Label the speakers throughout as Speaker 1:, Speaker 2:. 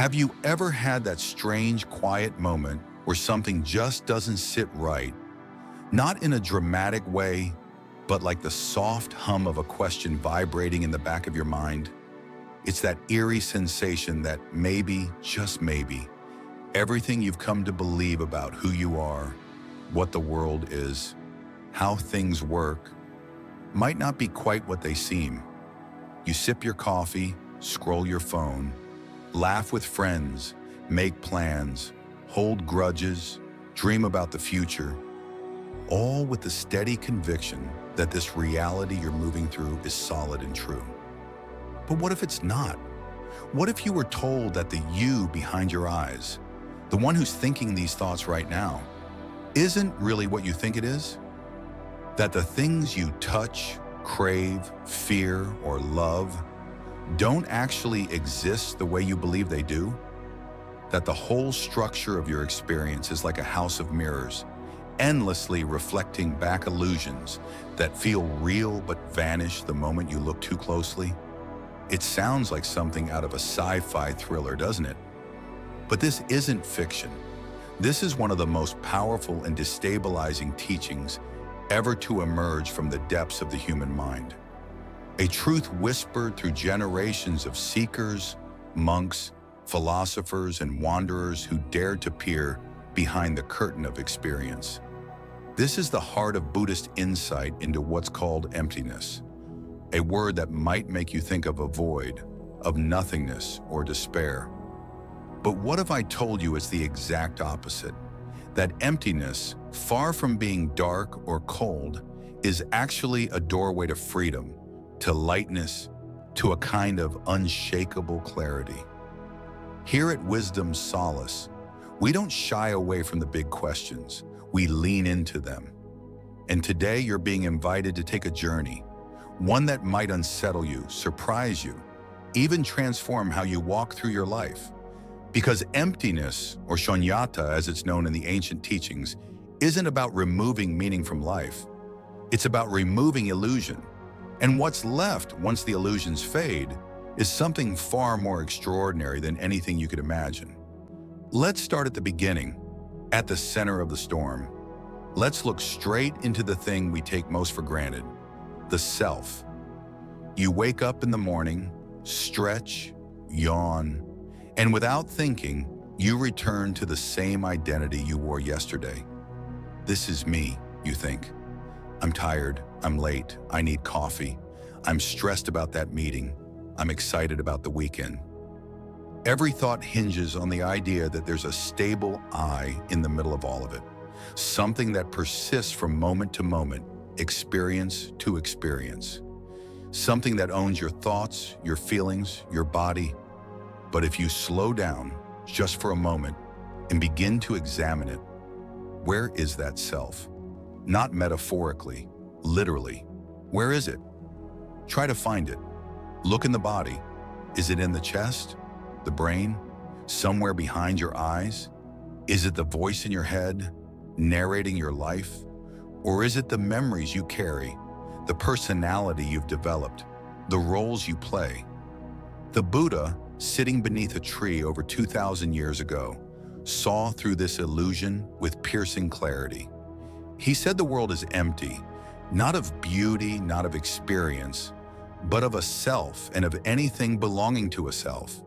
Speaker 1: Have you ever had that strange, quiet moment where something just doesn't sit right? Not in a dramatic way, but like the soft hum of a question vibrating in the back of your mind? It's that eerie sensation that maybe, just maybe, everything you've come to believe about who you are, what the world is, how things work, might not be quite what they seem. You sip your coffee, scroll your phone, laugh with friends, make plans, hold grudges, dream about the future, all with the steady conviction that this reality you're moving through is solid and true. But what if it's not? What if you were told that the you behind your eyes, the one who's thinking these thoughts right now, isn't really what you think it is? That the things you touch, crave, fear, or love don't actually exist the way you believe they do? That the whole structure of your experience is like a house of mirrors, endlessly reflecting back illusions that feel real but vanish the moment you look too closely? It sounds like something out of a sci-fi thriller, doesn't it? But this isn't fiction. This is one of the most powerful and destabilizing teachings ever to emerge from the depths of the human mind. A truth whispered through generations of seekers, monks, philosophers, and wanderers who dared to peer behind the curtain of experience. This is the heart of Buddhist insight into what's called emptiness, a word that might make you think of a void, of nothingness or despair. But what if I told you it's the exact opposite? That emptiness, far from being dark or cold, is actually a doorway to freedom, to lightness, to a kind of unshakable clarity. Here at Wisdom's Solace, we don't shy away from the big questions. We lean into them. And today you're being invited to take a journey, one that might unsettle you, surprise you, even transform how you walk through your life. Because emptiness, or shunyata as it's known in the ancient teachings, isn't about removing meaning from life. It's about removing illusion. And what's left once the illusions fade is something far more extraordinary than anything you could imagine. Let's start at the beginning, at the center of the storm. Let's look straight into the thing we take most for granted, the self. You wake up in the morning, stretch, yawn, and without thinking, you return to the same identity you wore yesterday. This is me, you think. I'm tired, I'm late, I need coffee, I'm stressed about that meeting, I'm excited about the weekend. Every thought hinges on the idea that there's a stable I in the middle of all of it, something that persists from moment to moment, experience to experience, something that owns your thoughts, your feelings, your body. But if you slow down just for a moment and begin to examine it, where is that self? Not metaphorically, literally. Where is it? Try to find it. Look in the body. Is it in the chest? The brain? Somewhere behind your eyes? Is it the voice in your head, narrating your life? Or is it the memories you carry, the personality you've developed, the roles you play? The Buddha, sitting beneath a tree over 2,000 years ago, saw through this illusion with piercing clarity. He said the world is empty, not of beauty, not of experience, but of a self and of anything belonging to a self.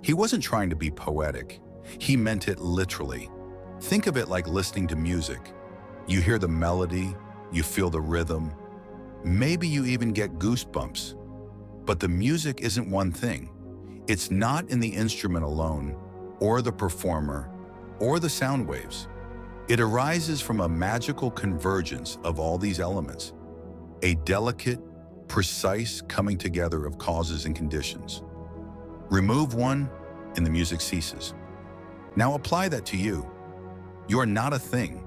Speaker 1: He wasn't trying to be poetic. He meant it literally. Think of it like listening to music. You hear the melody, you feel the rhythm, maybe you even get goosebumps. But the music isn't one thing. It's not in the instrument alone, or the performer, or the sound waves. It arises from a magical convergence of all these elements, a delicate, precise coming together of causes and conditions. Remove one, and the music ceases. Now apply that to you. You are not a thing.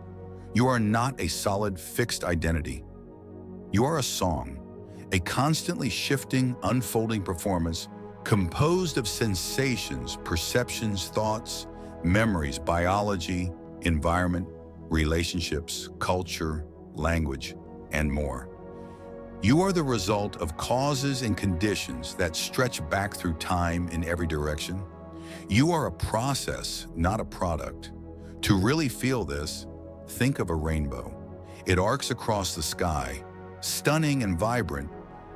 Speaker 1: You are not a solid, fixed identity. You are a song, a constantly shifting, unfolding performance composed of sensations, perceptions, thoughts, memories, biology, environment, relationships, culture, language, and more. You are the result of causes and conditions that stretch back through time in every direction. You are a process, not a product. To really feel this, think of a rainbow. It arcs across the sky, stunning and vibrant,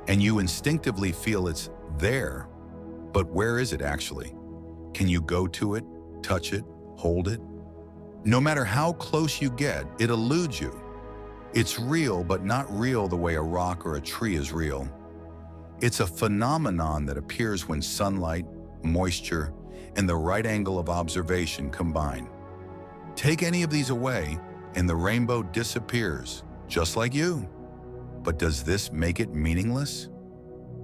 Speaker 1: and you instinctively feel it's there. But where is it actually? Can you go to it, touch it, hold it? No matter how close you get, it eludes you. It's real, but not real the way a rock or a tree is real. It's a phenomenon that appears when sunlight, moisture, and the right angle of observation combine. Take any of these away, and the rainbow disappears, just like you. But does this make it meaningless?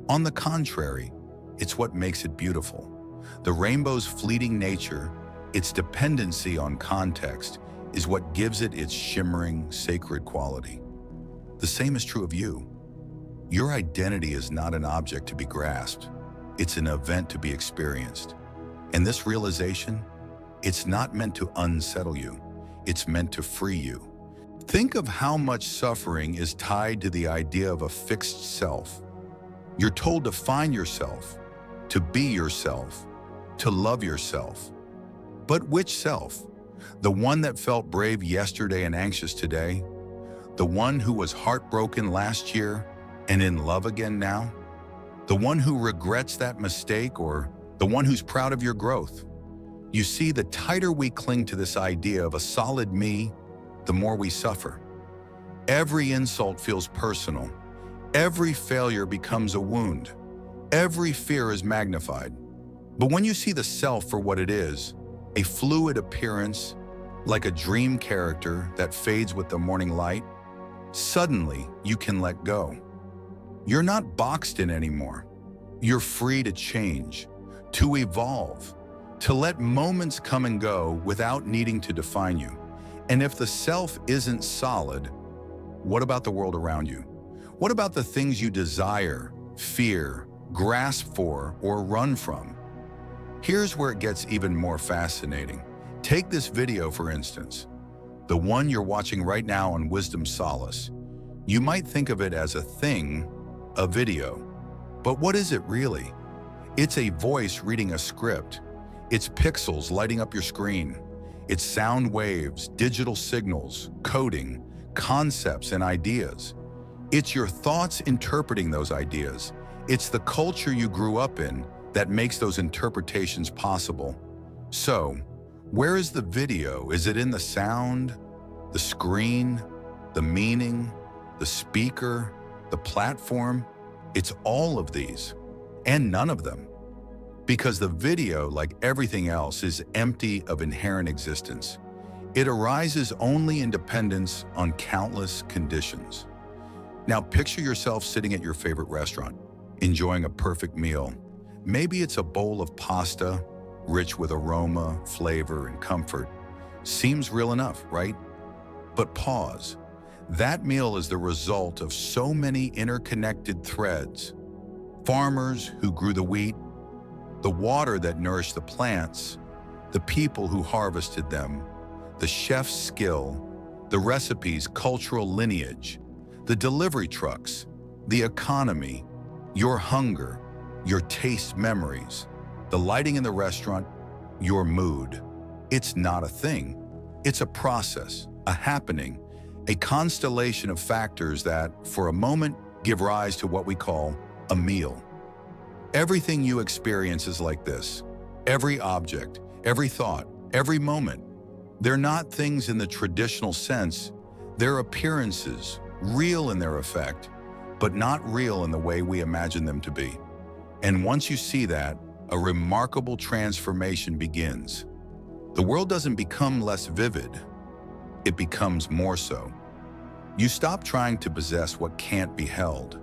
Speaker 1: On the contrary, it's what makes it beautiful. The rainbow's fleeting nature, its dependency on context, is what gives it its shimmering, sacred quality. The same is true of you. Your identity is not an object to be grasped. It's an event to be experienced. And this realization, it's not meant to unsettle you. It's meant to free you. Think of how much suffering is tied to the idea of a fixed self. You're told to find yourself, to be yourself, to love yourself. But which self? The one that felt brave yesterday and anxious today? The one who was heartbroken last year and in love again now? The one who regrets that mistake, or the one who's proud of your growth? You see, the tighter we cling to this idea of a solid me, the more we suffer. Every insult feels personal. Every failure becomes a wound. Every fear is magnified. But when you see the self for what it is, a fluid appearance, like a dream character that fades with the morning light, suddenly you can let go. You're not boxed in anymore. You're free to change, to evolve, to let moments come and go without needing to define you. And if the self isn't solid, what about the world around you? What about the things you desire, fear, grasp for, or run from? Here's where it gets even more fascinating. Take this video, for instance, the one you're watching right now on Wisdom Solace. You might think of it as a thing, a video. But what is it really? It's a voice reading a script. It's pixels lighting up your screen. It's sound waves, digital signals, coding, concepts, and ideas. It's your thoughts interpreting those ideas. It's the culture you grew up in that makes those interpretations possible. So, where is the video? Is it in the sound, the screen, the meaning, the speaker, the platform? It's all of these, and none of them. Because the video, like everything else, is empty of inherent existence. It arises only in dependence on countless conditions. Now picture yourself sitting at your favorite restaurant, enjoying a perfect meal. Maybe it's a bowl of pasta, rich with aroma, flavor, and comfort. Seems real enough, right? But pause. That meal is the result of so many interconnected threads. Farmers who grew the wheat, the water that nourished the plants, the people who harvested them, the chef's skill, the recipe's cultural lineage, the delivery trucks, the economy, your hunger, your taste memories, the lighting in the restaurant, your mood. It's not a thing. It's a process, a happening, a constellation of factors that, for a moment, give rise to what we call a meal. Everything you experience is like this. Every object, every thought, every moment. They're not things in the traditional sense. They're appearances, real in their effect, but not real in the way we imagine them to be. And once you see that, a remarkable transformation begins. The world doesn't become less vivid. It becomes more so. You stop trying to possess what can't be held.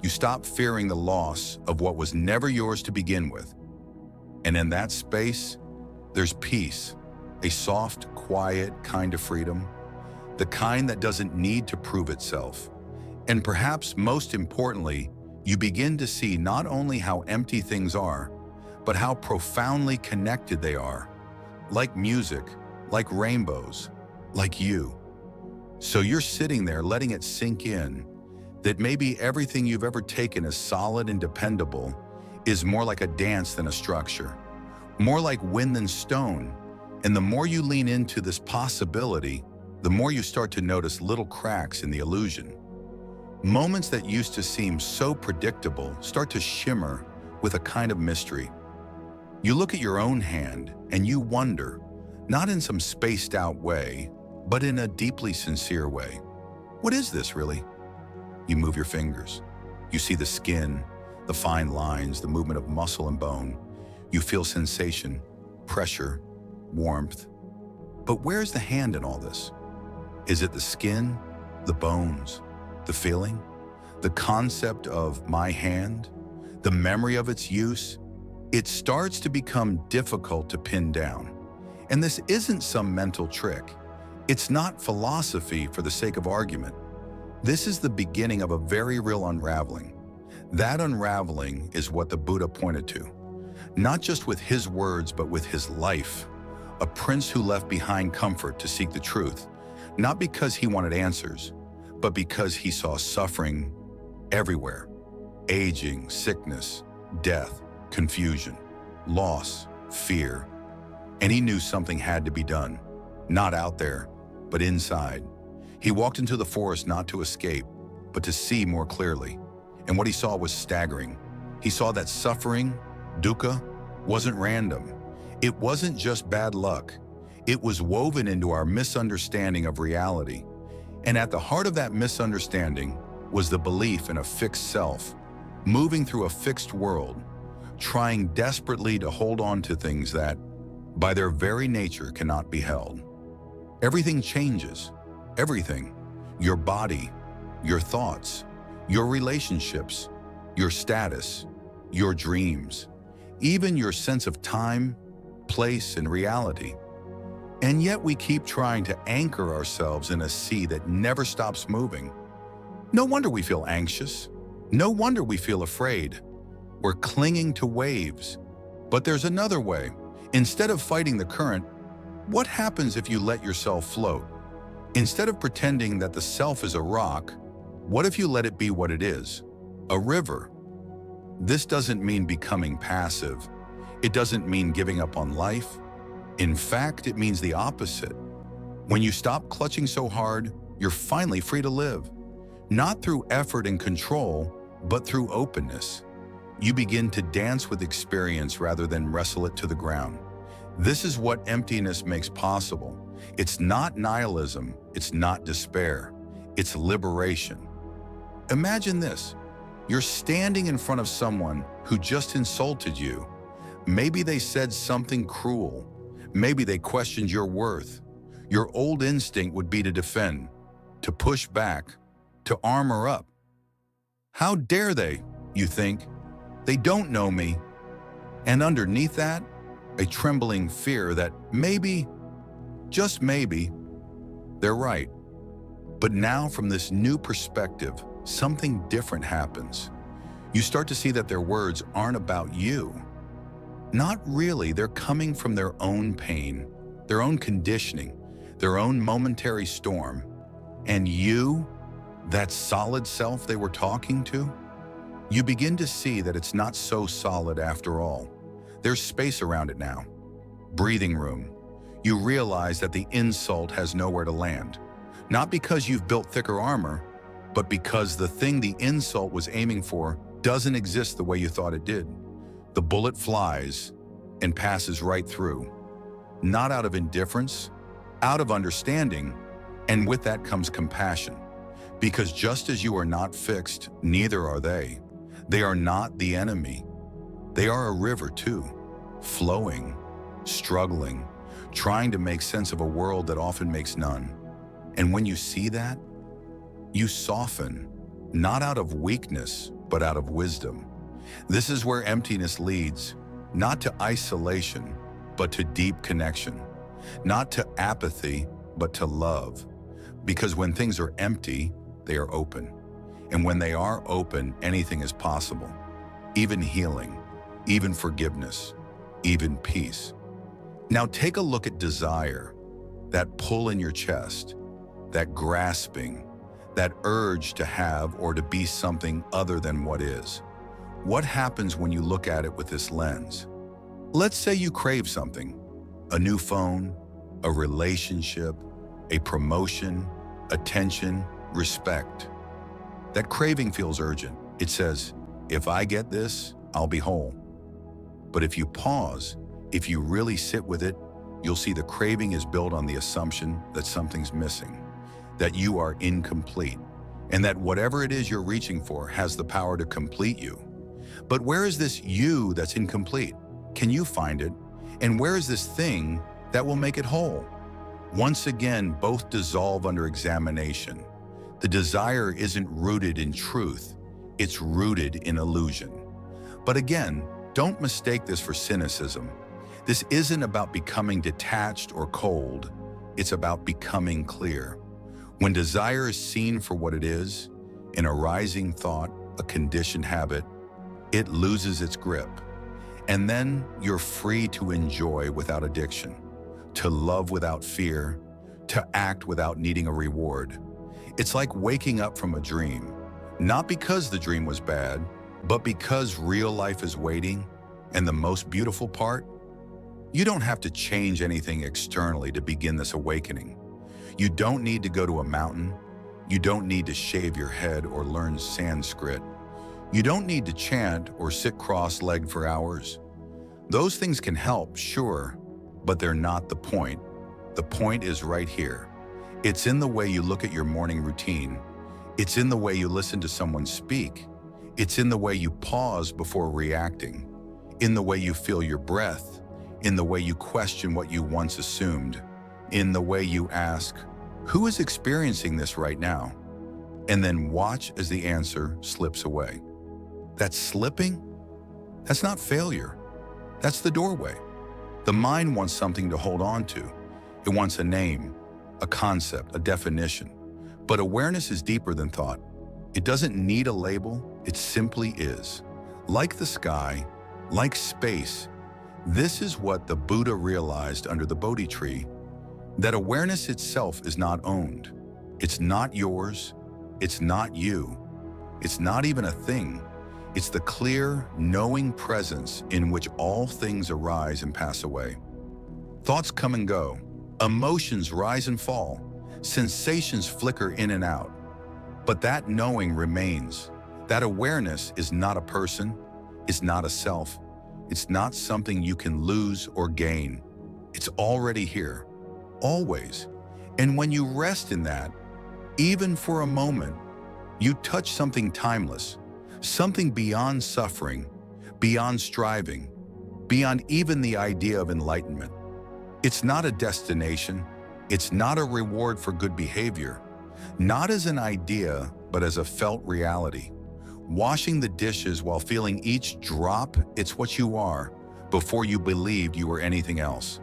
Speaker 1: You stop fearing the loss of what was never yours to begin with. And in that space, there's peace, a soft, quiet kind of freedom, the kind that doesn't need to prove itself. And perhaps most importantly, you begin to see not only how empty things are, but how profoundly connected they are, like music, like rainbows, like you. So you're sitting there letting it sink in that maybe everything you've ever taken as solid and dependable is more like a dance than a structure. more like wind than stone. And the more you lean into this possibility, the more you start to notice little cracks in the illusion. Moments that used to seem so predictable start to shimmer with a kind of mystery. You look at your own hand and you wonder, not in some spaced out way, but in a deeply sincere way. What is this really? You move your fingers. You see the skin, the fine lines, the movement of muscle and bone. You feel sensation, pressure, warmth. But where's the hand in all this? Is it the skin, the bones, the feeling, the concept of my hand, the memory of its use? It starts to become difficult to pin down. And this isn't some mental trick. It's not philosophy for the sake of argument. This is the beginning of a very real unraveling. That unraveling is what the Buddha pointed to, not just with his words, but with his life. A prince who left behind comfort to seek the truth, not because he wanted answers, but because he saw suffering everywhere. Aging, sickness, death, confusion, loss, fear. And he knew something had to be done, not out there, but inside. He walked into the forest not to escape, but to see more clearly. And what he saw was staggering. He saw that suffering, dukkha, wasn't random. It wasn't just bad luck. It was woven into our misunderstanding of reality. And at the heart of that misunderstanding was the belief in a fixed self, moving through a fixed world, trying desperately to hold on to things that, by their very nature, cannot be held. Everything changes. Everything. Your body, your thoughts, your relationships, your status, your dreams, even your sense of time, place, and reality. And yet we keep trying to anchor ourselves in a sea that never stops moving. No wonder we feel anxious. No wonder we feel afraid. We're clinging to waves. But there's another way. Instead of fighting the current, what happens if you let yourself float? Instead of pretending that the self is a rock, what if you let it be what it is? A river. This doesn't mean becoming passive. It doesn't mean giving up on life. In fact, it means the opposite. When you stop clutching so hard, you're finally free to live. Not through effort and control, but through openness. You begin to dance with experience rather than wrestle it to the ground. This is what emptiness makes possible. It's not nihilism, it's not despair, it's liberation. Imagine this. You're standing in front of someone who just insulted you. Maybe they said something cruel. Maybe they questioned your worth. Your old instinct would be to defend, to push back, to armor up. How dare they, you think? They don't know me. And underneath that, a trembling fear that maybe, just maybe, they're right. But now from this new perspective, something different happens. You start to see that their words aren't about you. Not really, they're coming from their own pain, their own conditioning, their own momentary storm. And you, that solid self they were talking to, you begin to see that it's not so solid after all. There's space around it now. Breathing room. You realize that the insult has nowhere to land. Not because you've built thicker armor, but because the thing the insult was aiming for doesn't exist the way you thought it did. The bullet flies and passes right through. Not out of indifference, out of understanding, and with that comes compassion. Because just as you are not fixed, neither are they. They are not the enemy. They are a river too, flowing, struggling, trying to make sense of a world that often makes none. And when you see that, you soften, not out of weakness, but out of wisdom. This is where emptiness leads, not to isolation, but to deep connection. Not to apathy, but to love. Because when things are empty, they are open. And when they are open, anything is possible. Even healing, even forgiveness, even peace. Now take a look at desire, that pull in your chest, that grasping, that urge to have or to be something other than what is. What happens when you look at it with this lens? Let's say you crave something, a new phone, a relationship, a promotion, attention, respect. That craving feels urgent. It says, if I get this, I'll be whole. But if you pause, if you really sit with it, you'll see the craving is built on the assumption that something's missing, that you are incomplete, and that whatever it is you're reaching for has the power to complete you. But where is this you that's incomplete? Can you find it? And where is this thing that will make it whole? Once again, both dissolve under examination. The desire isn't rooted in truth, it's rooted in illusion. But again, don't mistake this for cynicism. This isn't about becoming detached or cold, it's about becoming clear. When desire is seen for what it is, an arising thought, a conditioned habit, it loses its grip. And then you're free to enjoy without addiction, to love without fear, to act without needing a reward. It's like waking up from a dream, not because the dream was bad, but because real life is waiting. And the most beautiful part? You don't have to change anything externally to begin this awakening. You don't need to go to a mountain. You don't need to shave your head or learn Sanskrit. You don't need to chant or sit cross-legged for hours. Those things can help, sure, but they're not the point. The point is right here. It's in the way you look at your morning routine. It's in the way you listen to someone speak. It's in the way you pause before reacting. In the way you feel your breath. In the way you question what you once assumed. In the way you ask, who is experiencing this right now? And then watch as the answer slips away. That slipping? That's not failure. That's the doorway. The mind wants something to hold on to. It wants a name, a concept, a definition. But awareness is deeper than thought. It doesn't need a label, it simply is. Like the sky, like space, this is what the Buddha realized under the Bodhi tree, that awareness itself is not owned. It's not yours, it's not you, it's not even a thing. It's the clear, knowing presence in which all things arise and pass away. Thoughts come and go, emotions rise and fall, sensations flicker in and out. But that knowing remains. That awareness is not a person, it's not a self, it's not something you can lose or gain. It's already here, always. And when you rest in that, even for a moment, you touch something timeless, something beyond suffering, beyond striving, beyond even the idea of enlightenment. It's not a destination. It's not a reward for good behavior. Not as an idea, but as a felt reality. Washing the dishes while feeling each drop, it's what you are, before you believed you were anything else.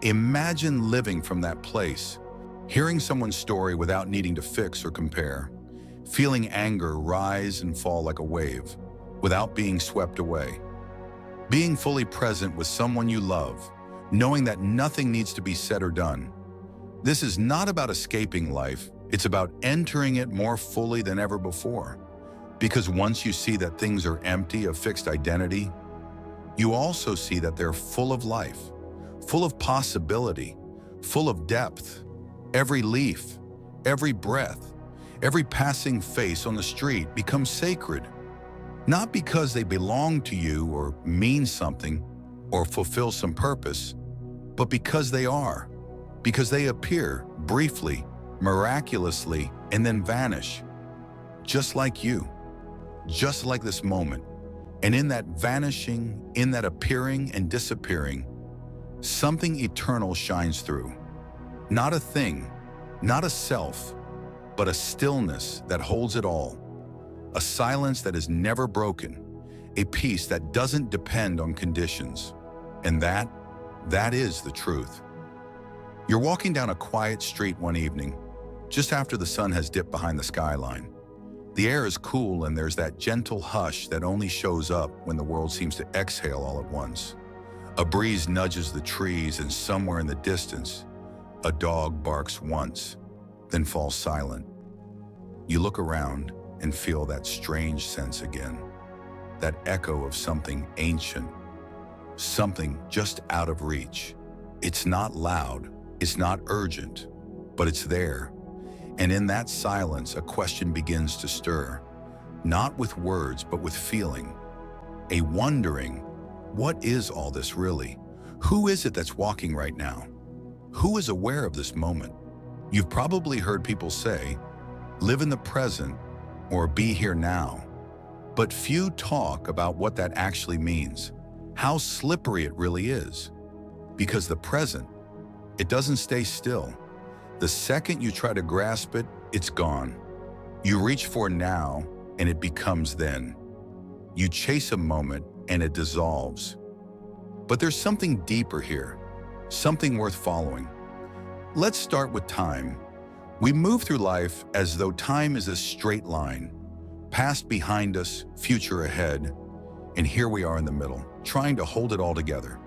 Speaker 1: Imagine living from that place, hearing someone's story without needing to fix or compare, feeling anger rise and fall like a wave, without being swept away. Being fully present with someone you love, knowing that nothing needs to be said or done. This is not about escaping life, it's about entering it more fully than ever before. Because once you see that things are empty of fixed identity, you also see that they're full of life, full of possibility, full of depth. Every leaf, every breath, every passing face on the street becomes sacred. Not because they belong to you or mean something or fulfill some purpose, but because they are. Because they appear briefly, miraculously, and then vanish. Just like you. Just like this moment. And in that vanishing, in that appearing and disappearing, something eternal shines through. Not a thing, not a self, but a stillness that holds it all. A silence that is never broken. A peace that doesn't depend on conditions. And that is the truth. You're walking down a quiet street one evening, just after the sun has dipped behind the skyline. The air is cool and there's that gentle hush that only shows up when the world seems to exhale all at once. A breeze nudges the trees and somewhere in the distance, a dog barks once, then falls silent. You look around and feel that strange sense again, that echo of something ancient, something just out of reach. It's not loud, it's not urgent, but it's there. And in that silence, a question begins to stir, not with words, but with feeling. A wondering, what is all this really? Who is it that's walking right now? Who is aware of this moment? You've probably heard people say, live in the present or be here now. But few talk about what that actually means, how slippery it really is. Because the present, it doesn't stay still. The second you try to grasp it, it's gone. You reach for now and it becomes then. You chase a moment and it dissolves. But there's something deeper here, something worth following. Let's start with time. We move through life as though time is a straight line, past behind us, future ahead, and here we are in the middle, trying to hold it all together.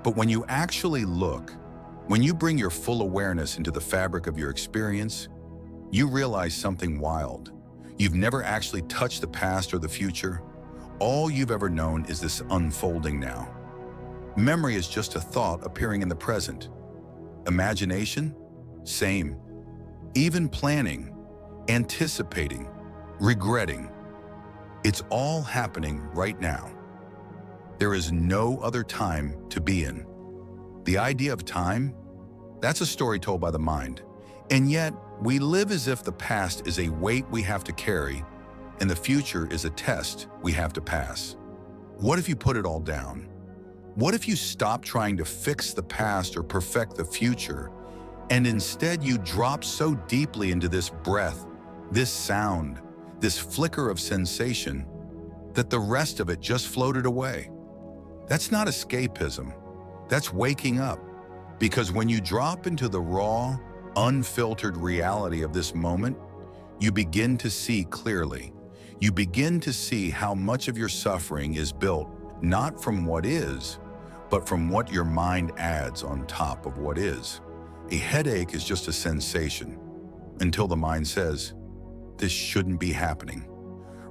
Speaker 1: But when you actually look, when you bring your full awareness into the fabric of your experience, you realize something wild. You've never actually touched the past or the future. All you've ever known is this unfolding now. Memory is just a thought appearing in the present. Imagination? Same. Even planning, anticipating, regretting. It's all happening right now. There is no other time to be in. The idea of time? That's a story told by the mind. And yet, we live as if the past is a weight we have to carry, and the future is a test we have to pass. What if you put it all down? What if you stop trying to fix the past or perfect the future, and instead you drop so deeply into this breath, this sound, this flicker of sensation, that the rest of it just floated away? That's not escapism. That's waking up. Because when you drop into the raw, unfiltered reality of this moment, you begin to see clearly. You begin to see how much of your suffering is built not from what is, but from what your mind adds on top of what is. A headache is just a sensation until the mind says, this shouldn't be happening.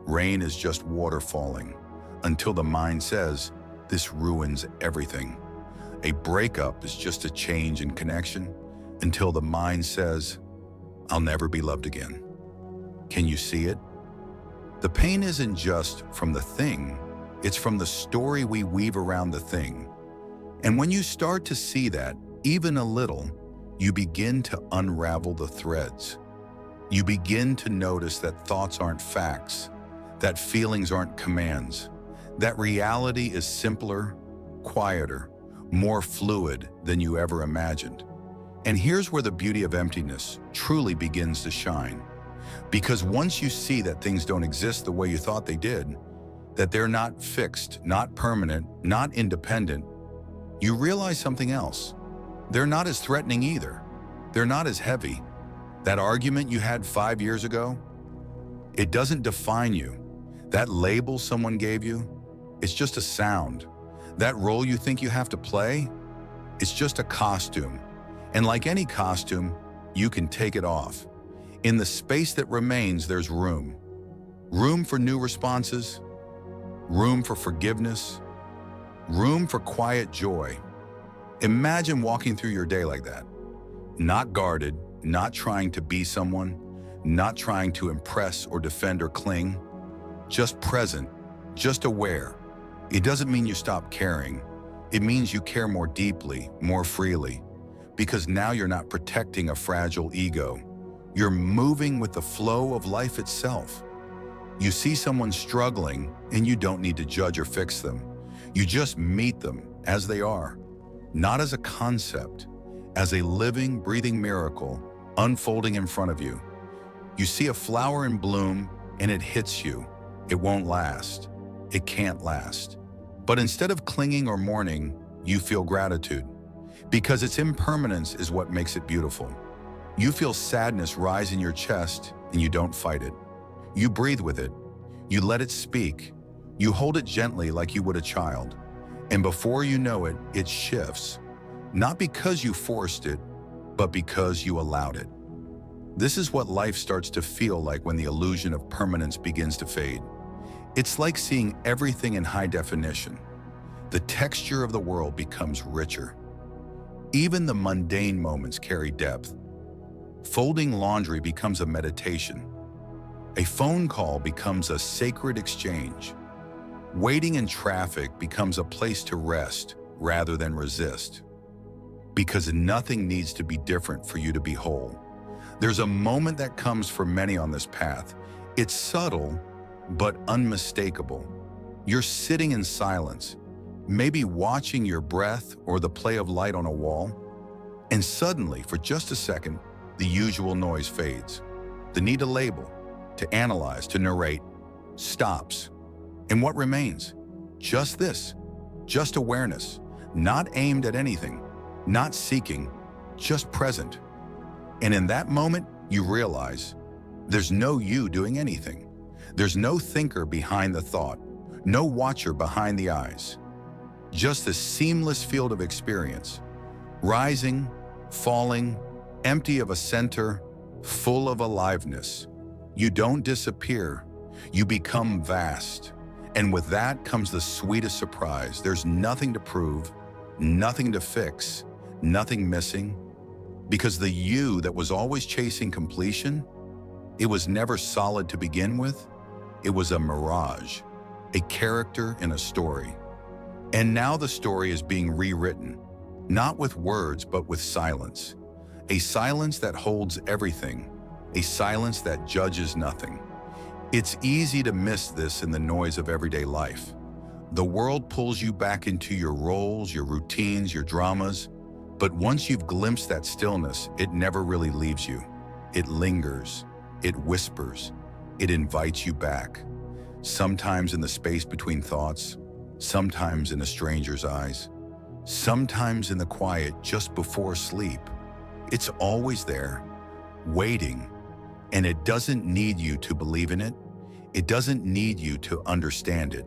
Speaker 1: Rain is just water falling until the mind says, this ruins everything. A breakup is just a change in connection until the mind says, I'll never be loved again. Can you see it? The pain isn't just from the thing, it's from the story we weave around the thing. And when you start to see that, even a little, you begin to unravel the threads. You begin to notice that thoughts aren't facts, that feelings aren't commands, that reality is simpler, quieter, more fluid than you ever imagined. And here's where the beauty of emptiness truly begins to shine. Because once you see that things don't exist the way you thought they did, that they're not fixed, not permanent, not independent, you realize something else. They're not as threatening either. They're not as heavy. That argument you had 5 years ago, it doesn't define you. That label someone gave you, it's just a sound. That role you think you have to play, it's just a costume. And like any costume, you can take it off. In the space that remains, there's room. Room for new responses, room for forgiveness, room for quiet joy. Imagine walking through your day like that. Not guarded, not trying to be someone, not trying to impress or defend or cling. Just present, just aware. It doesn't mean you stop caring. It means you care more deeply, more freely. Because now you're not protecting a fragile ego. You're moving with the flow of life itself. You see someone struggling, and you don't need to judge or fix them. You just meet them as they are, not as a concept, as a living, breathing miracle unfolding in front of you. You see a flower in bloom, and it hits you. It won't last. It can't last. But instead of clinging or mourning, you feel gratitude. Because its impermanence is what makes it beautiful. You feel sadness rise in your chest, and you don't fight it. You breathe with it. You let it speak. You hold it gently like you would a child. And before you know it, it shifts. Not because you forced it, but because you allowed it. This is what life starts to feel like when the illusion of permanence begins to fade. It's like seeing everything in high definition. The texture of the world becomes richer. Even the mundane moments carry depth. Folding laundry becomes a meditation. A phone call becomes a sacred exchange. Waiting in traffic becomes a place to rest rather than resist. Because nothing needs to be different for you to be whole. There's a moment that comes for many on this path. It's subtle, but unmistakable. You're sitting in silence, maybe watching your breath or the play of light on a wall, and suddenly, for just a second, the usual noise fades. The need to label, to analyze, to narrate, stops. And what remains? Just this, just awareness, not aimed at anything, not seeking, just present. And in that moment, you realize there's no you doing anything. There's no thinker behind the thought, no watcher behind the eyes. Just a seamless field of experience, rising, falling, empty of a center, full of aliveness. You don't disappear, you become vast. And with that comes the sweetest surprise. There's nothing to prove, nothing to fix, nothing missing. Because the you that was always chasing completion, it was never solid to begin with. It was a mirage, a character in a story. And now the story is being rewritten, not with words, but with silence. A silence that holds everything, a silence that judges nothing. It's easy to miss this in the noise of everyday life. The world pulls you back into your roles, your routines, your dramas. But once you've glimpsed that stillness, it never really leaves you. It lingers, it whispers, it invites you back. Sometimes in the space between thoughts, sometimes in a stranger's eyes, sometimes in the quiet just before sleep. It's always there, waiting, and it doesn't need you to believe in it. It doesn't need you to understand it.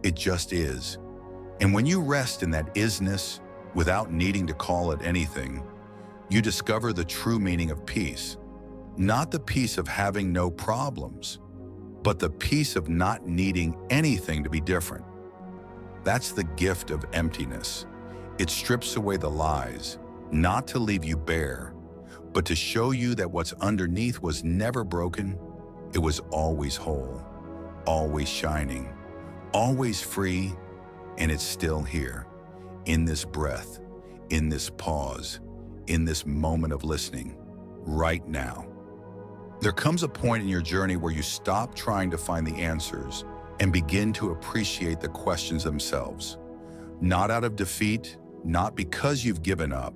Speaker 1: It just is. And when you rest in that isness, without needing to call it anything, you discover the true meaning of peace. Not the peace of having no problems, but the peace of not needing anything to be different. That's the gift of emptiness. It strips away the lies, not to leave you bare, but to show you that what's underneath was never broken. It was always whole, always shining, always free, and it's still here. In this breath, in this pause, in this moment of listening, right now. There comes a point in your journey where you stop trying to find the answers and begin to appreciate the questions themselves. Not out of defeat, not because you've given up,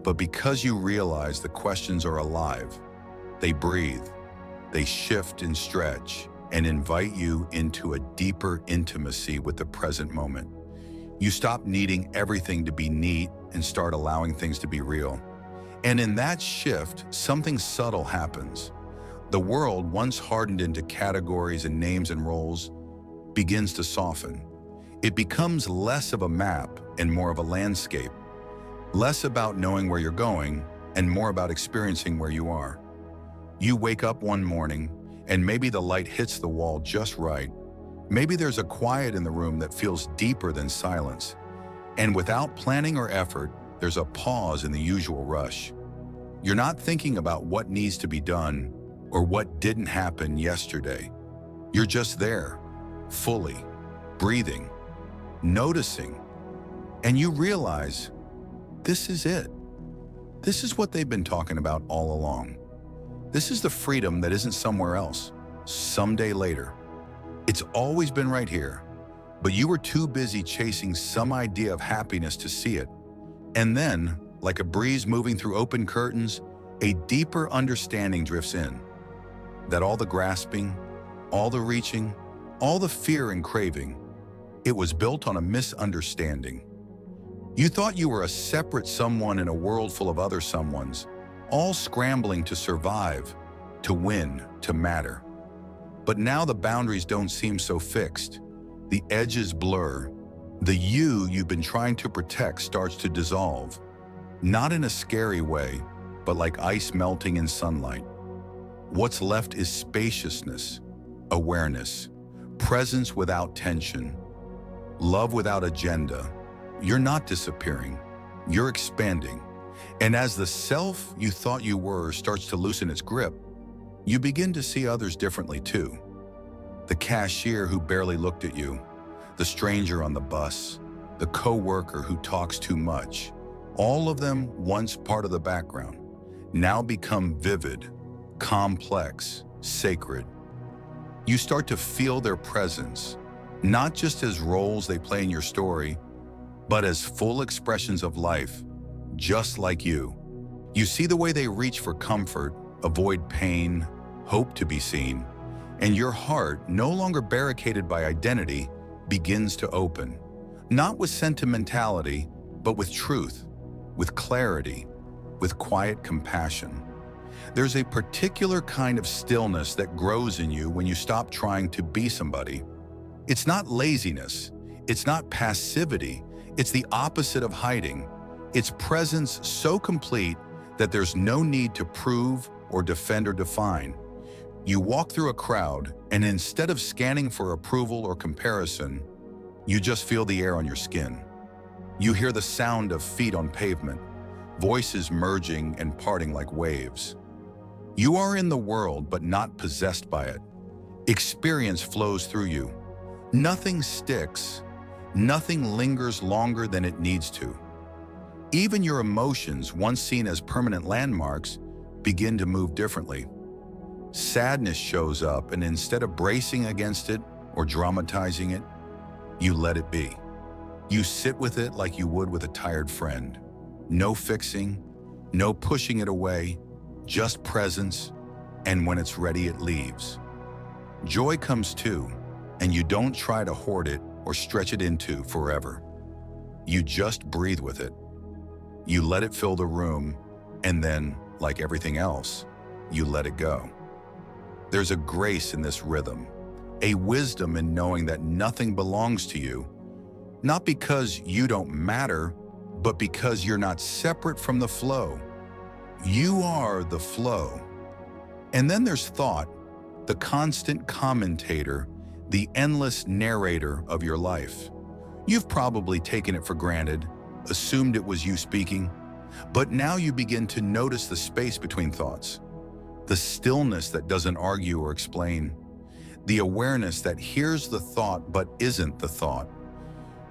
Speaker 1: but because you realize the questions are alive. They breathe, they shift and stretch, and invite you into a deeper intimacy with the present moment. You stop needing everything to be neat and start allowing things to be real. And in that shift, something subtle happens. The world, once hardened into categories and names and roles, begins to soften. It becomes less of a map and more of a landscape. Less about knowing where you're going and more about experiencing where you are. You wake up one morning and maybe the light hits the wall just right. Maybe there's a quiet in the room that feels deeper than silence. And without planning or effort, there's a pause in the usual rush. You're not thinking about what needs to be done or what didn't happen yesterday. You're just there, fully, breathing, noticing, and you realize this is it. This is what they've been talking about all along. This is the freedom that isn't somewhere else, someday later. It's always been right here, but you were too busy chasing some idea of happiness to see it. And then, like a breeze moving through open curtains, a deeper understanding drifts in. That all the grasping, all the reaching, all the fear and craving, it was built on a misunderstanding. You thought you were a separate someone in a world full of other someones, all scrambling to survive, to win, to matter. But now the boundaries don't seem so fixed. The edges blur. The you you've been trying to protect starts to dissolve. Not in a scary way, but like ice melting in sunlight. What's left is spaciousness, awareness, presence without tension. love without agenda. You're not disappearing, you're expanding. And as the self you thought you were starts to loosen its grip, you begin to see others differently too. The cashier who barely looked at you, the stranger on the bus, the coworker who talks too much, all of them once part of the background, now become vivid, complex, sacred. You start to feel their presence, not just as roles they play in your story, but as full expressions of life, just like you. You see the way they reach for comfort, avoid pain, hope to be seen, and your heart, no longer barricaded by identity, begins to open. Not with sentimentality, but with truth, with clarity, with quiet compassion. There's a particular kind of stillness that grows in you when you stop trying to be somebody. It's not laziness, it's not passivity, it's the opposite of hiding. It's presence so complete that there's no need to prove or defend or define. You walk through a crowd, and instead of scanning for approval or comparison, you just feel the air on your skin. You hear the sound of feet on pavement, voices merging and parting like waves. You are in the world, but not possessed by it. Experience flows through you. Nothing sticks, nothing lingers longer than it needs to. Even your emotions, once seen as permanent landmarks, begin to move differently. Sadness shows up, and instead of bracing against it or dramatizing it, you let it be. You sit with it like you would with a tired friend. No fixing, no pushing it away, just presence, and when it's ready, it leaves. Joy comes too, and you don't try to hoard it or stretch it into forever. You just breathe with it. You let it fill the room, and then, like everything else, you let it go. There's a grace in this rhythm, a wisdom in knowing that nothing belongs to you, not because you don't matter, but because you're not separate from the flow. You are the flow. And then there's thought, the constant commentator, the endless narrator of your life. You've probably taken it for granted, assumed it was you speaking, but now you begin to notice the space between thoughts, the stillness that doesn't argue or explain, the awareness that hears the thought but isn't the thought.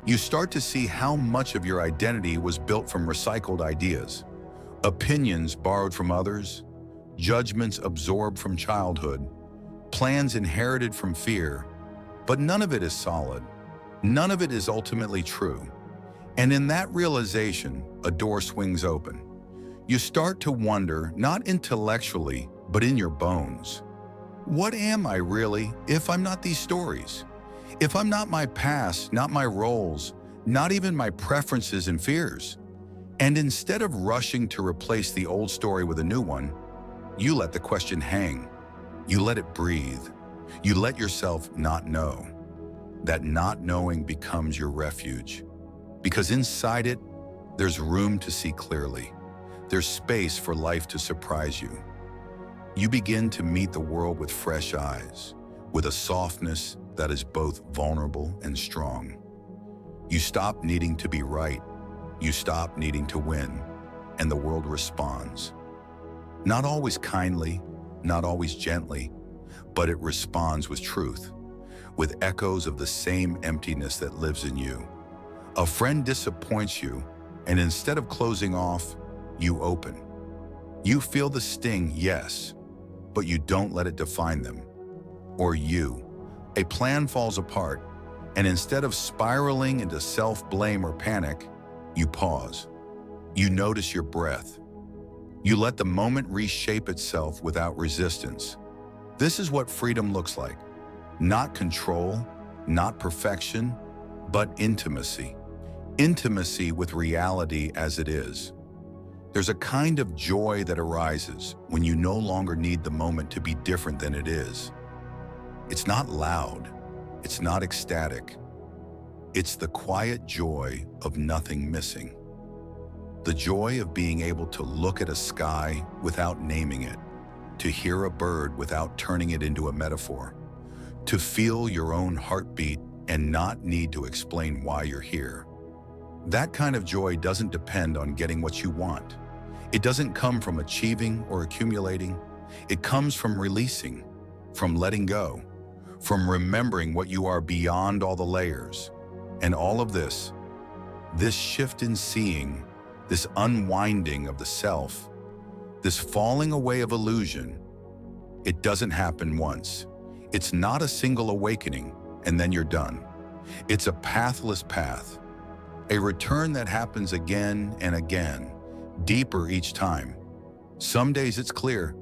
Speaker 1: You start to see how much of your identity was built from recycled ideas, opinions borrowed from others, judgments absorbed from childhood, plans inherited from fear, but none of it is solid. None of it is ultimately true. And in that realization, a door swings open. You start to wonder, not intellectually, but in your bones. What am I really if I'm not these stories? If I'm not my past, not my roles, not even my preferences and fears? And instead of rushing to replace the old story with a new one, you let the question hang. You let it breathe. You let yourself not know. That not knowing becomes your refuge. Because inside it, there's room to see clearly. There's space for life to surprise you. You begin to meet the world with fresh eyes, with a softness that is both vulnerable and strong. You stop needing to be right. You stop needing to win, and the world responds. Not always kindly, not always gently, but it responds with truth, with echoes of the same emptiness that lives in you. A friend disappoints you, and instead of closing off, you open. You feel the sting, yes, but you don't let it define them. Or you. A plan falls apart, and instead of spiraling into self-blame or panic, you pause. You notice your breath. You let the moment reshape itself without resistance. This is what freedom looks like. Not control, not perfection, but intimacy. Intimacy with reality as it is. There's a kind of joy that arises when you no longer need the moment to be different than it is. It's not loud. It's not ecstatic. It's the quiet joy of nothing missing. The joy of being able to look at a sky without naming it, to hear a bird without turning it into a metaphor, to feel your own heartbeat and not need to explain why you're here. That kind of joy doesn't depend on getting what you want. It doesn't come from achieving or accumulating. It comes from releasing, from letting go, from remembering what you are beyond all the layers. And all of this shift in seeing, this unwinding of the self, this falling away of illusion, it doesn't happen once. It's not a single awakening and then you're done. It's a pathless path, a return that happens again and again, deeper each time. Some days it's clear.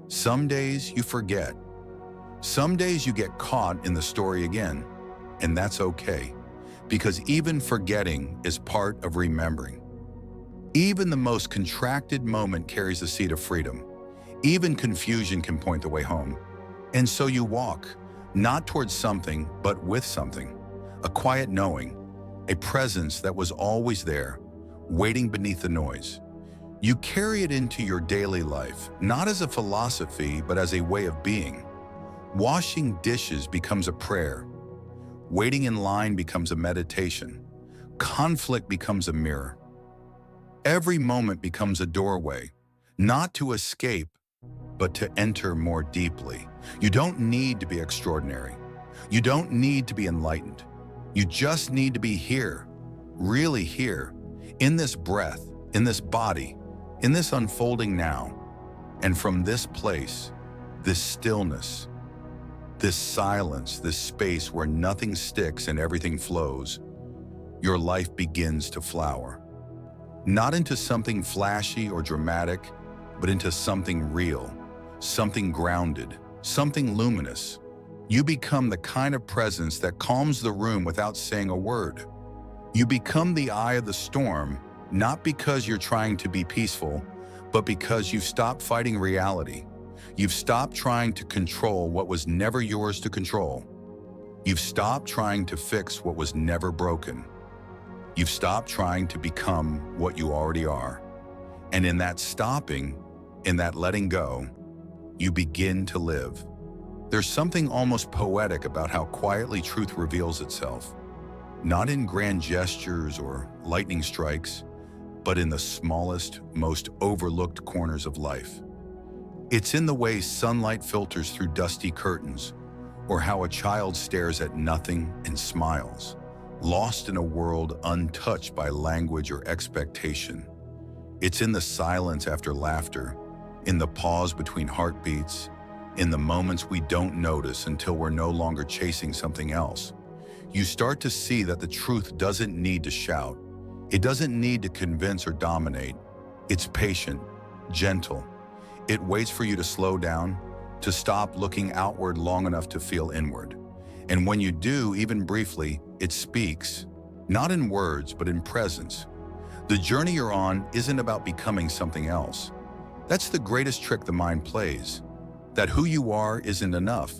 Speaker 1: Some days you forget. Some days you get caught in the story again, and that's okay, because even forgetting is part of remembering. Even the most contracted moment carries a seed of freedom. Even confusion can point the way home. And so you walk, not towards something, but with something. A quiet knowing, a presence that was always there, waiting beneath the noise. You carry it into your daily life, not as a philosophy, but as a way of being. Washing dishes becomes a prayer. Waiting in line becomes a meditation. Conflict becomes a mirror. Every moment becomes a doorway, not to escape, but to enter more deeply. You don't need to be extraordinary. You don't need to be enlightened. You just need to be here, really here, in this breath, in this body, in this unfolding now. And from this place, this stillness, this silence, this space where nothing sticks and everything flows, your life begins to flower. Not into something flashy or dramatic, but into something real, something grounded, something luminous. You become the kind of presence that calms the room without saying a word. You become the eye of the storm, not because you're trying to be peaceful, but because you've stopped fighting reality. You've stopped trying to control what was never yours to control. You've stopped trying to fix what was never broken. You've stopped trying to become what you already are. And in that stopping, in that letting go, you begin to live. There's something almost poetic about how quietly truth reveals itself, not in grand gestures or lightning strikes, but in the smallest, most overlooked corners of life. It's in the way sunlight filters through dusty curtains, or how a child stares at nothing and smiles, lost in a world untouched by language or expectation. It's in the silence after laughter, in the pause between heartbeats, in the moments we don't notice until we're no longer chasing something else. You start to see that the truth doesn't need to shout. It doesn't need to convince or dominate. It's patient, gentle. It waits for you to slow down, to stop looking outward long enough to feel inward. And when you do, even briefly, it speaks, not in words, but in presence. The journey you're on isn't about becoming something else. That's the greatest trick the mind plays. That who you are isn't enough.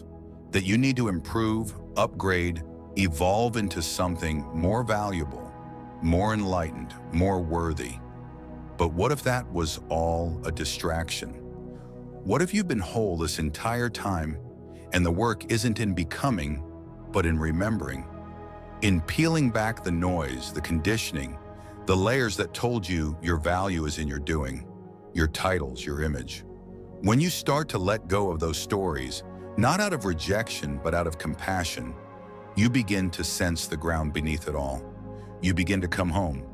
Speaker 1: That you need to improve, upgrade, evolve into something more valuable, more enlightened, more worthy. But what if that was all a distraction? What if you've been whole this entire time and the work isn't in becoming, but in remembering? In peeling back the noise, the conditioning, the layers that told you your value is in your doing, your titles, your image. When you start to let go of those stories, not out of rejection, but out of compassion, you begin to sense the ground beneath it all. You begin to come home.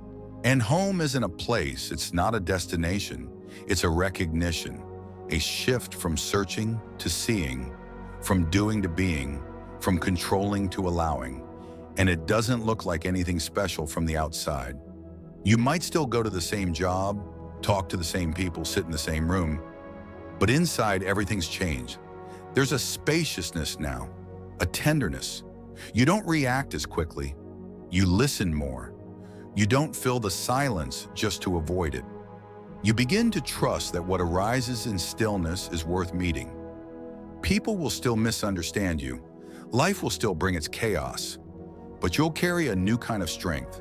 Speaker 1: And home isn't a place, it's not a destination. It's a recognition, a shift from searching to seeing, from doing to being, from controlling to allowing. And it doesn't look like anything special from the outside. You might still go to the same job, talk to the same people, sit in the same room, but inside everything's changed. There's a spaciousness now, a tenderness. You don't react as quickly. You listen more. You don't fill the silence just to avoid it. You begin to trust that what arises in stillness is worth meeting. People will still misunderstand you. Life will still bring its chaos. But you'll carry a new kind of strength,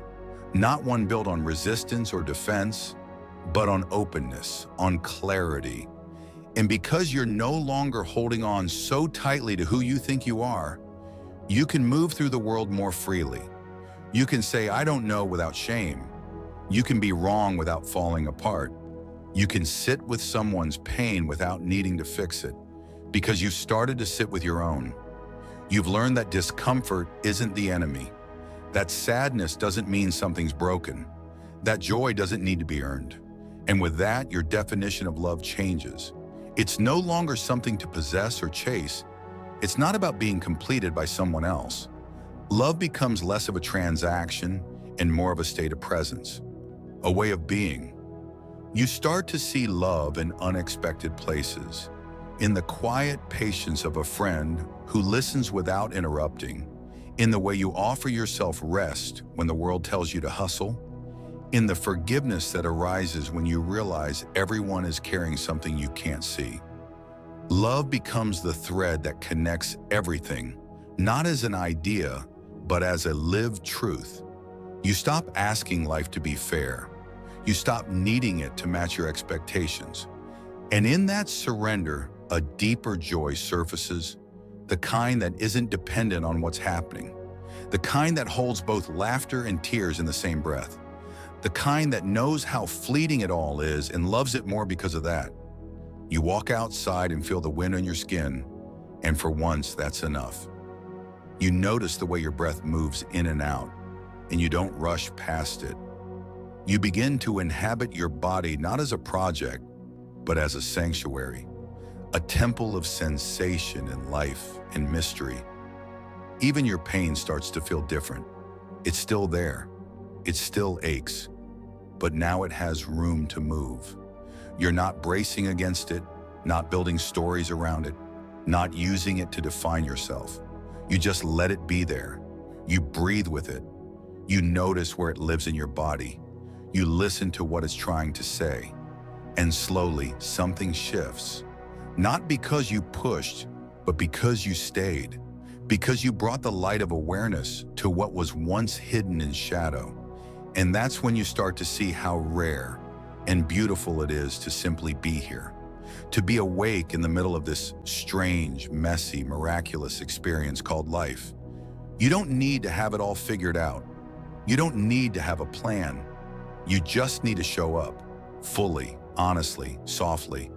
Speaker 1: not one built on resistance or defense, but on openness, on clarity. And because you're no longer holding on so tightly to who you think you are, You can move through the world more freely. You can say, I don't know without shame. You can be wrong without falling apart. You can sit with someone's pain without needing to fix it, because you've started to sit with your own. You've learned that discomfort isn't the enemy. That sadness doesn't mean something's broken. That joy doesn't need to be earned. And with that, your definition of love changes. It's no longer something to possess or chase. It's not about being completed by someone else. Love becomes less of a transaction and more of a state of presence, a way of being. You start to see love in unexpected places, in the quiet patience of a friend who listens without interrupting, in the way you offer yourself rest when the world tells you to hustle, in the forgiveness that arises when you realize everyone is carrying something you can't see. Love becomes the thread that connects everything, not as an idea, but as a lived truth. You stop asking life to be fair. You stop needing it to match your expectations. And in that surrender, a deeper joy surfaces, the kind that isn't dependent on what's happening, the kind that holds both laughter and tears in the same breath, the kind that knows how fleeting it all is and loves it more because of that. You walk outside and feel the wind on your skin, and for once, that's enough. You notice the way your breath moves in and out, and you don't rush past it. You begin to inhabit your body not as a project, but as a sanctuary, a temple of sensation and life and mystery. Even your pain starts to feel different. It's still there. It still aches, but now it has room to move. You're not bracing against it, not building stories around it, not using it to define yourself. You just let it be there. You breathe with it. You notice where it lives in your body. You listen to what it's trying to say. And slowly, something shifts. Not because you pushed, but because you stayed. Because you brought the light of awareness to what was once hidden in shadow. And that's when you start to see how rare and beautiful it is to simply be here. To be awake in the middle of this strange, messy, miraculous experience called life. You don't need to have it all figured out. You don't need to have a plan. You just need to show up, fully, honestly, softly,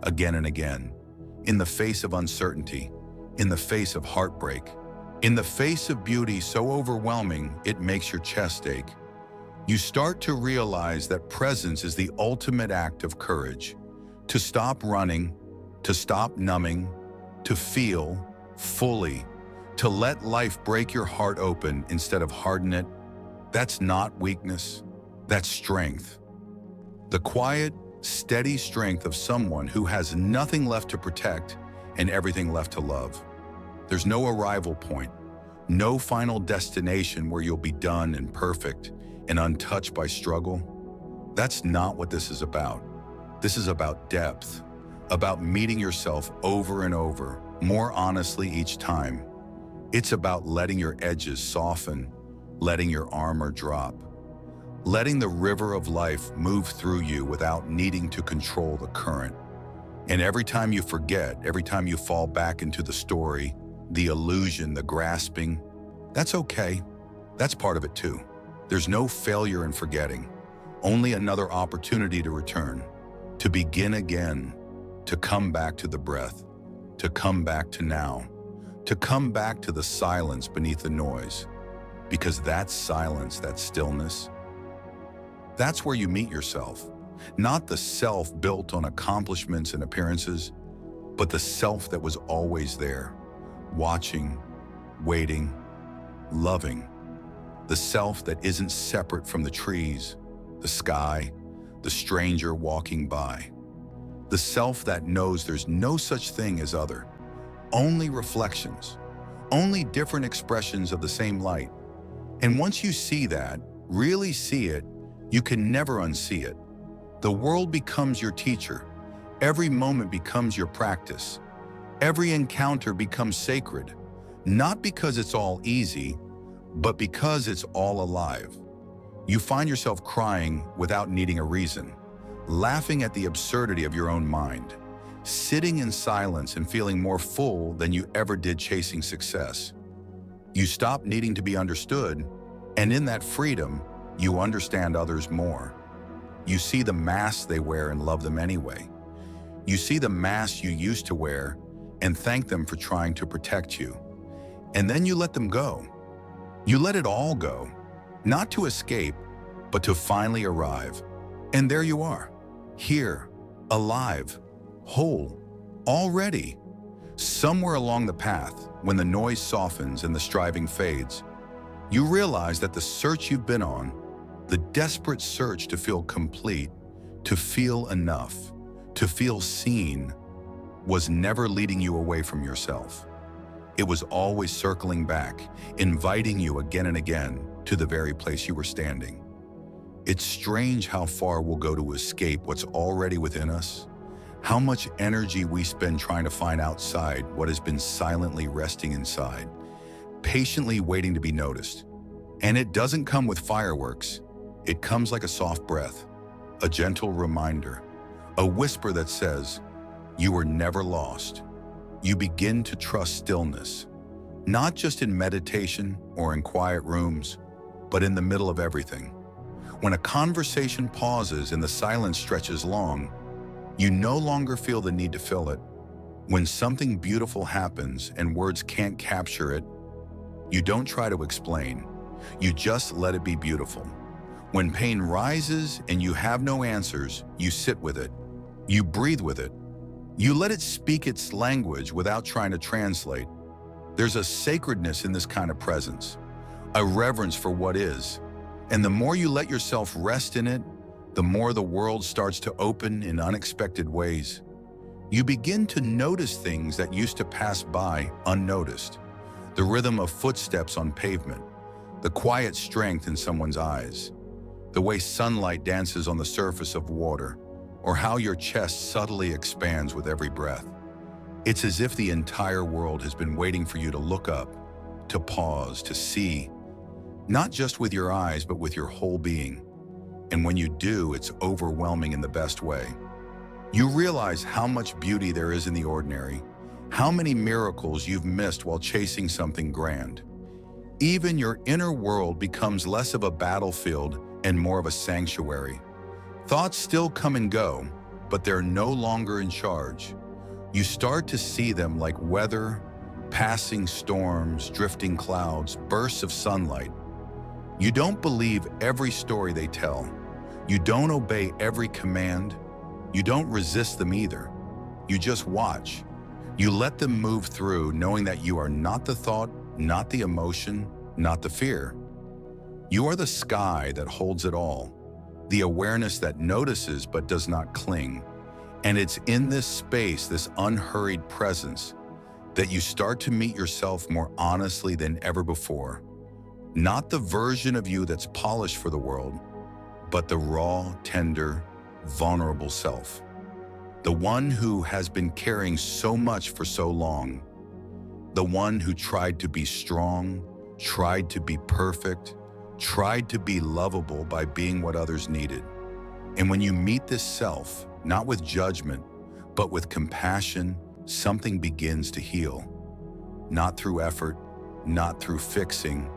Speaker 1: again and again, in the face of uncertainty, in the face of heartbreak, in the face of beauty so overwhelming it makes your chest ache. You start to realize that presence is the ultimate act of courage. To stop running, to stop numbing, to feel fully, to let life break your heart open instead of harden it. That's not weakness, that's strength. The quiet, steady strength of someone who has nothing left to protect and everything left to love. There's no arrival point, no final destination where you'll be done and perfect and untouched by struggle. That's not what this is about. This is about depth, about meeting yourself over and over, more honestly each time. It's about letting your edges soften, letting your armor drop, letting the river of life move through you without needing to control the current. And every time you forget, every time you fall back into the story, the illusion, the grasping, that's okay. That's part of it too. There's no failure in forgetting, only another opportunity to return, to begin again, to come back to the breath, to come back to now, to come back to the silence beneath the noise. Because that silence, that stillness, that's where you meet yourself. Not the self built on accomplishments and appearances, but the self that was always there, watching, waiting, loving. The self that isn't separate from the trees, the sky, the stranger walking by. The self that knows there's no such thing as other, only reflections, only different expressions of the same light. And once you see that, really see it, you can never unsee it. The world becomes your teacher. Every moment becomes your practice. Every encounter becomes sacred, not because it's all easy, but because it's all alive. You find yourself crying without needing a reason, laughing at the absurdity of your own mind, sitting in silence and feeling more full than you ever did chasing success. You stop needing to be understood, and in that freedom, you understand others more. You see the masks they wear and love them anyway. You see the masks you used to wear and thank them for trying to protect you. And then you let them go. You let it all go, not to escape, but to finally arrive. And there you are, here, alive, whole, already. Somewhere along the path, when the noise softens and the striving fades, you realize that the search you've been on, the desperate search to feel complete, to feel enough, to feel seen, was never leading you away from yourself. It was always circling back, inviting you again and again to the very place you were standing. It's strange how far we'll go to escape what's already within us, how much energy we spend trying to find outside what has been silently resting inside, patiently waiting to be noticed. And it doesn't come with fireworks. It comes like a soft breath, a gentle reminder, a whisper that says, you were never lost. You begin to trust stillness, not just in meditation or in quiet rooms, but in the middle of everything. When a conversation pauses and the silence stretches long, you no longer feel the need to fill it. When something beautiful happens and words can't capture it, you don't try to explain. You just let it be beautiful. When pain rises and you have no answers, you sit with it. You breathe with it. You let it speak its language without trying to translate. There's a sacredness in this kind of presence, a reverence for what is. And the more you let yourself rest in it, the more the world starts to open in unexpected ways. You begin to notice things that used to pass by unnoticed. The rhythm of footsteps on pavement, the quiet strength in someone's eyes, the way sunlight dances on the surface of water, or how your chest subtly expands with every breath. It's as if the entire world has been waiting for you to look up, to pause, to see, not just with your eyes, but with your whole being. And when you do, it's overwhelming in the best way. You realize how much beauty there is in the ordinary, how many miracles you've missed while chasing something grand. Even your inner world becomes less of a battlefield and more of a sanctuary. Thoughts still come and go, but they're no longer in charge. You start to see them like weather, passing storms, drifting clouds, bursts of sunlight. You don't believe every story they tell. You don't obey every command. You don't resist them either. You just watch. You let them move through, knowing that you are not the thought, not the emotion, not the fear. You are the sky that holds it all, the awareness that notices but does not cling. And it's in this space, this unhurried presence, that you start to meet yourself more honestly than ever before. Not the version of you that's polished for the world, but the raw, tender, vulnerable self. The one who has been carrying so much for so long. The one who tried to be strong, tried to be perfect, tried to be lovable by being what others needed. And when you meet this self, not with judgment, but with compassion, something begins to heal. Not through effort, not through fixing,